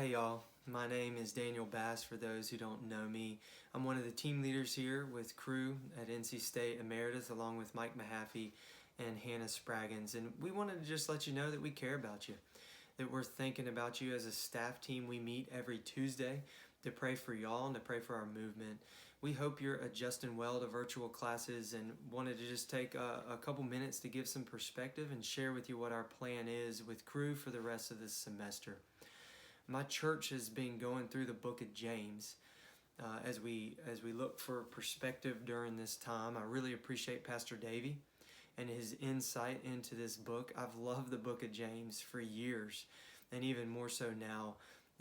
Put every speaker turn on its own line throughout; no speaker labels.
Hey y'all, my name is Daniel Bass for those who don't know me. I'm one of the team leaders here with Crew at NC State Emeritus along with Mike Mahaffey and Hannah Spraggins, and we wanted to just let you know that we care about you, that we're thinking about you as a staff team. We meet every Tuesday to pray for y'all and to pray for our movement. We hope you're adjusting well to virtual classes and wanted to just take a couple minutes to give some perspective and share with you what our plan is with Crew for the rest of this semester. My church has been going through the book of James as we look for perspective during this time. I really appreciate Pastor Davey and his insight into this book. I've loved the book of James for years, and even more so now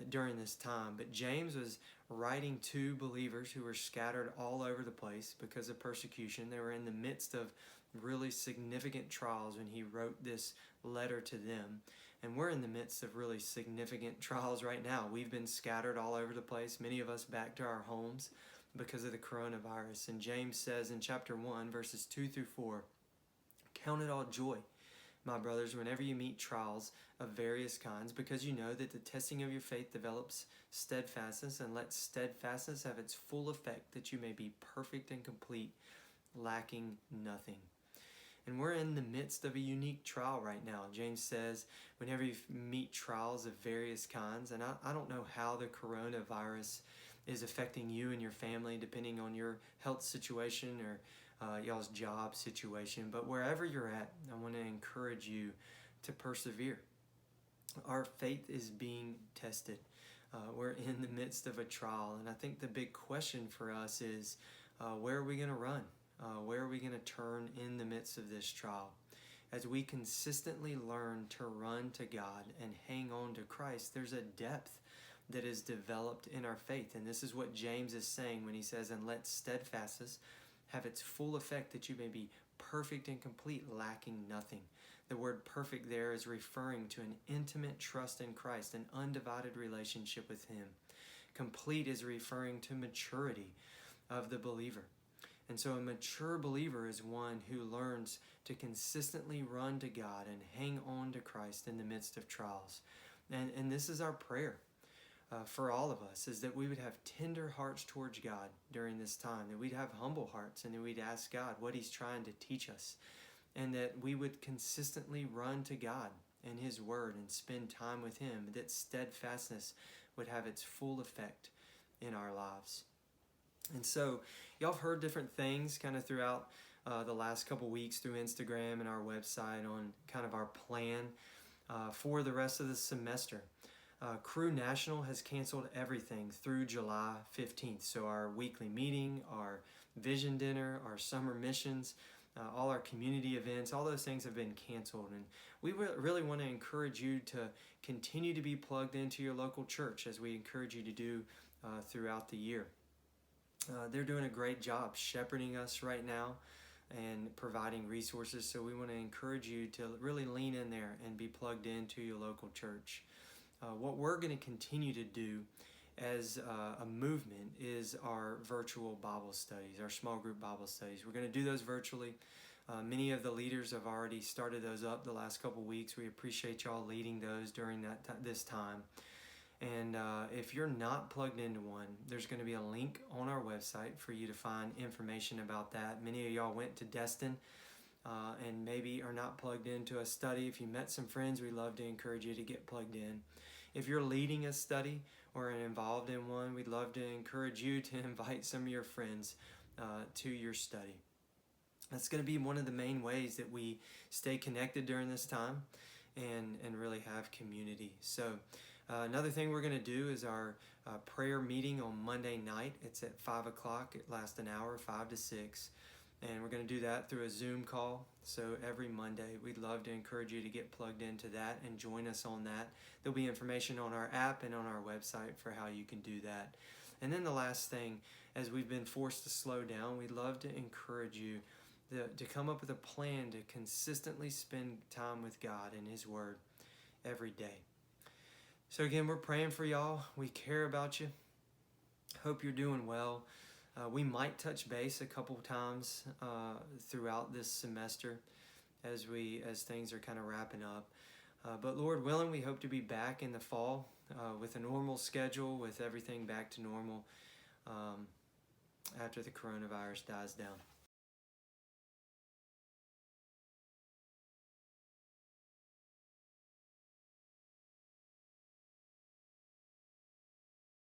during this time. But James was writing to believers who were scattered all over the place because of persecution. They were in the midst of really significant trials when he wrote this letter to them. And we're in the midst of really significant trials right now. We've been scattered all over the place, many of us back to our homes because of the coronavirus. And James says in chapter 1, verses 2 through 4, "Count it all joy, my brothers, whenever you meet trials of various kinds, because you know that the testing of your faith develops steadfastness, and let steadfastness have its full effect, that you may be perfect and complete, lacking nothing." And we're in the midst of a unique trial right now. James says, whenever you meet trials of various kinds, and I don't know how the coronavirus is affecting you and your family, depending on your health situation or y'all's job situation, but wherever you're at, I want to encourage you to persevere. Our faith is being tested. We're in the midst of a trial, and I think the big question for us is, where are we going to run? Where are we going to turn in the midst of this trial? As we consistently learn to run to God and hang on to Christ, there's a depth that is developed in our faith. And this is what James is saying when he says, "And let steadfastness have its full effect, that you may be perfect and complete, lacking nothing." The word perfect there is referring to an intimate trust in Christ, an undivided relationship with Him. Complete is referring to maturity of the believer. And so a mature believer is one who learns to consistently run to God and hang on to Christ in the midst of trials. And this is our prayer for all of us, is that we would have tender hearts towards God during this time, that we'd have humble hearts, and that we'd ask God what He's trying to teach us, and that we would consistently run to God and His Word and spend time with Him, that steadfastness would have its full effect in our lives. And so y'all have heard different things kind of throughout the last couple weeks through Instagram and our website on kind of our plan for the rest of the semester. Crew National has canceled everything through July 15th. So our weekly meeting, our vision dinner, our summer missions, all our community events, all those things have been canceled. And we really want to encourage you to continue to be plugged into your local church, as we encourage you to do throughout the year. They're doing a great job shepherding us right now and providing resources. So we want to encourage you to really lean in there and be plugged into your local church. What we're going to continue to do as a movement is our virtual Bible studies, our small group Bible studies. We're going to do those virtually. Many of the leaders have already started those up the last couple weeks. We appreciate y'all leading those during this time. And if you're not plugged into one, there's going to be a link on our website for you to find information about that. Many of y'all went to Destin and maybe are not plugged into a study. If you met some friends, we'd love to encourage you to get plugged in. If you're leading a study or involved in one, we'd love to encourage you to invite some of your friends to your study. That's going to be one of the main ways that we stay connected during this time and really have community. So another thing we're going to do is our prayer meeting on Monday night. It's at 5 o'clock. It lasts an hour, 5 to 6. And we're going to do that through a Zoom call. So every Monday, we'd love to encourage you to get plugged into that and join us on that. There'll be information on our app and on our website for how you can do that. And then the last thing, as we've been forced to slow down, we'd love to encourage you to come up with a plan to consistently spend time with God and His Word every day. So again, we're praying for y'all. We care about you. Hope you're doing well. We might touch base a couple times throughout this semester as things are kind of wrapping up. But Lord willing, we hope to be back in the fall with a normal schedule, with everything back to normal after the coronavirus dies down.